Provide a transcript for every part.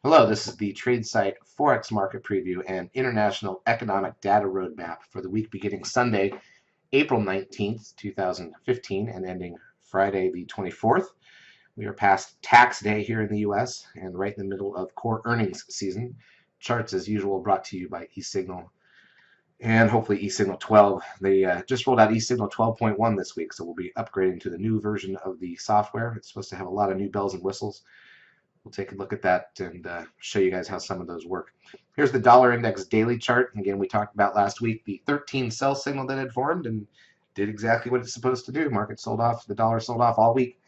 Hello, this is the TradeSight Forex Market Preview and International Economic Data Roadmap for the week beginning Sunday, April 19th, 2015, and ending Friday the 24th. We are past tax day here in the US and right in the middle of core earnings season. Charts, as usual, brought to you by eSignal and hopefully eSignal 12. They just rolled out eSignal 12.1 this week, so we'll be upgrading to the new version of the software. It's supposed to have a lot of new bells and whistles. We'll take a look at that and show you guys how some of those work. Here's the dollar index daily chart. Again, we talked about last week the 13 sell signal that had formed and did exactly what it's supposed to do. Market sold off, the dollar sold off all week.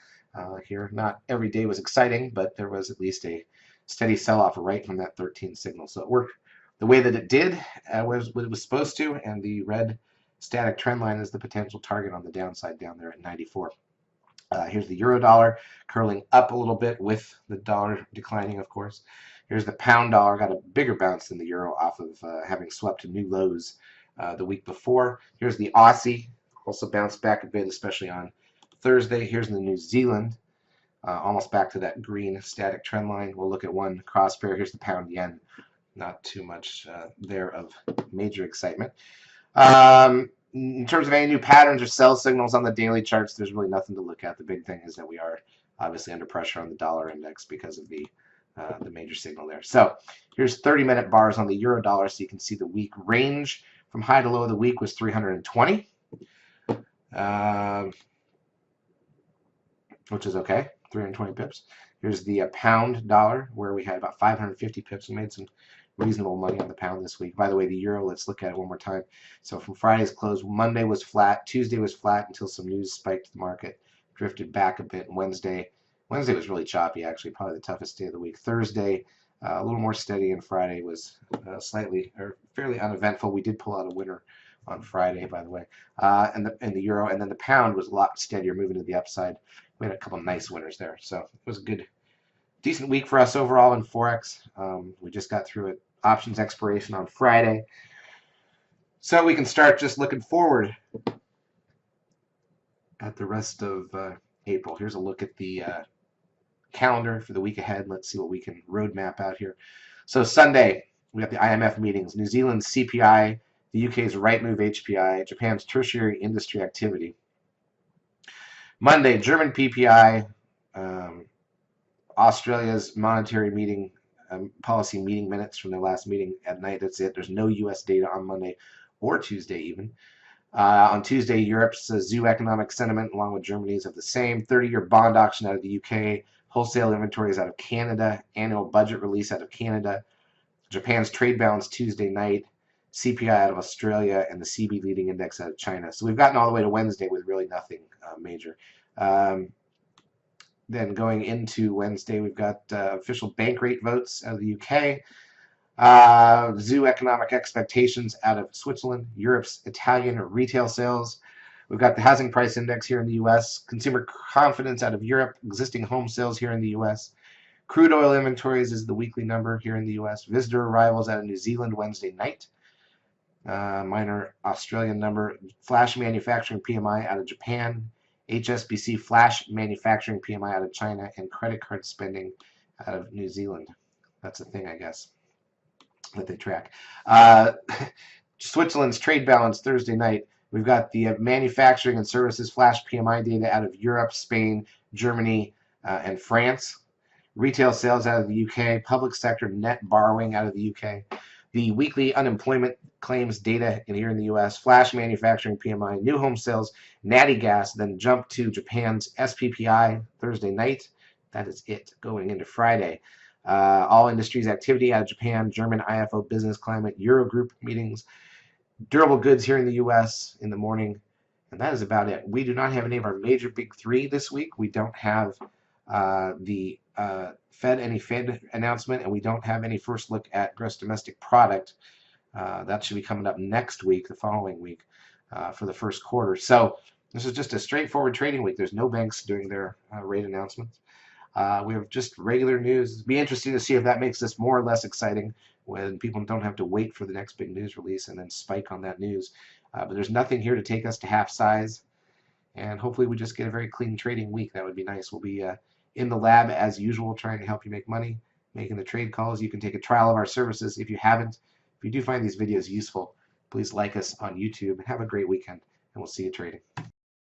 Here, not every day was exciting, but there was at least a steady sell-off right from that 13 signal. So it worked the way that it did, was what it was supposed to, and the red static trend line is the potential target on the downside down there at 94. Here's the euro dollar curling up a little bit with the dollar declining, of course. Here's the pound dollar, got a bigger bounce than the euro off of having swept to new lows the week before. Here's the Aussie, also bounced back a bit, especially on Thursday. Here's the New Zealand, almost back to that green static trend line. We'll look at one cross pair. Here's the pound yen. Not too much there of major excitement. In terms of any new patterns or sell signals on the daily charts, there's really nothing to look at. The big thing is that we are obviously under pressure on the dollar index because of the major signal there. So here's 30-minute bars on the euro dollar, so you can see the week range from high to low of the week was 320, which is okay, 320 pips. Here's the pound dollar, where we had about 550 pips and made some reasonable money on the pound this week. By the way, the euro, let's look at it one more time. So from Friday's close, Monday was flat, Tuesday was flat until some news spiked the market, drifted back a bit. Wednesday was really choppy, actually, probably the toughest day of the week. Thursday, a little more steady, and Friday was slightly or fairly uneventful. We did pull out a winner on Friday, by the way, and the euro, and then the pound was a lot steadier, moving to the upside. We had a couple of nice winners there, so it was a good, decent week for us overall in Forex. We just got through it. Options expiration on Friday. So we can start just looking forward at the rest of April. Here's a look at the calendar for the week ahead. Let's see what we can roadmap out here. So Sunday, we got the IMF meetings, New Zealand's CPI, the UK's Rightmove HPI, Japan's tertiary industry activity. Monday, German PPI, Australia's monetary meeting, policy meeting minutes from their last meeting at night. That's it. There's no U.S. data on Monday or Tuesday even. On Tuesday, Europe's zoo economic sentiment, along with Germany's, of the same. 30-year bond auction out of the UK. Wholesale inventories out of Canada. Annual budget release out of Canada. Japan's trade balance Tuesday night. CPI out of Australia, and the CB leading index out of China. So we've gotten all the way to Wednesday with really nothing major. Then going into Wednesday, we've got official bank rate votes out of the UK. Zoo economic expectations out of Switzerland, Europe's Italian retail sales. We've got the housing price index here in the U.S., consumer confidence out of Europe, existing home sales here in the U.S. Crude oil inventories is the weekly number here in the U.S. Visitor arrivals out of New Zealand Wednesday night. Minor Australian number. Flash manufacturing PMI out of Japan. HSBC flash manufacturing PMI out of China, and credit card spending out of New Zealand. That's a thing, I guess, that they track. Switzerland's trade balance Thursday night. We've got the manufacturing and services flash PMI data out of Europe, Spain, Germany, and France. Retail sales out of the UK. Public sector net borrowing out of the UK. The weekly unemployment claims data here in the U.S., flash manufacturing PMI, new home sales, natty gas, then jump to Japan's SPPI Thursday night. That is it going into Friday. All industries activity out of Japan, German IFO business climate, Eurogroup meetings, durable goods here in the U.S. in the morning, and that is about it. We do not have any of our major big three this week. We don't have the any Fed announcement, and we don't have any first look at gross domestic product. That should be coming up next week, the following week, for the first quarter. So this is just a straightforward trading week. There's no banks doing their rate announcements. We have just regular news. It'd be interesting to see if that makes this more or less exciting when people don't have to wait for the next big news release and then spike on that news. But there's nothing here to take us to half size, and hopefully we just get a very clean trading week. That would be nice. We'll be in the lab as usual, trying to help you make money. making the trade calls. You can take a trial of our services if you haven't. If you do find these videos useful, please like us on YouTube and have a great weekend, and we'll see you trading.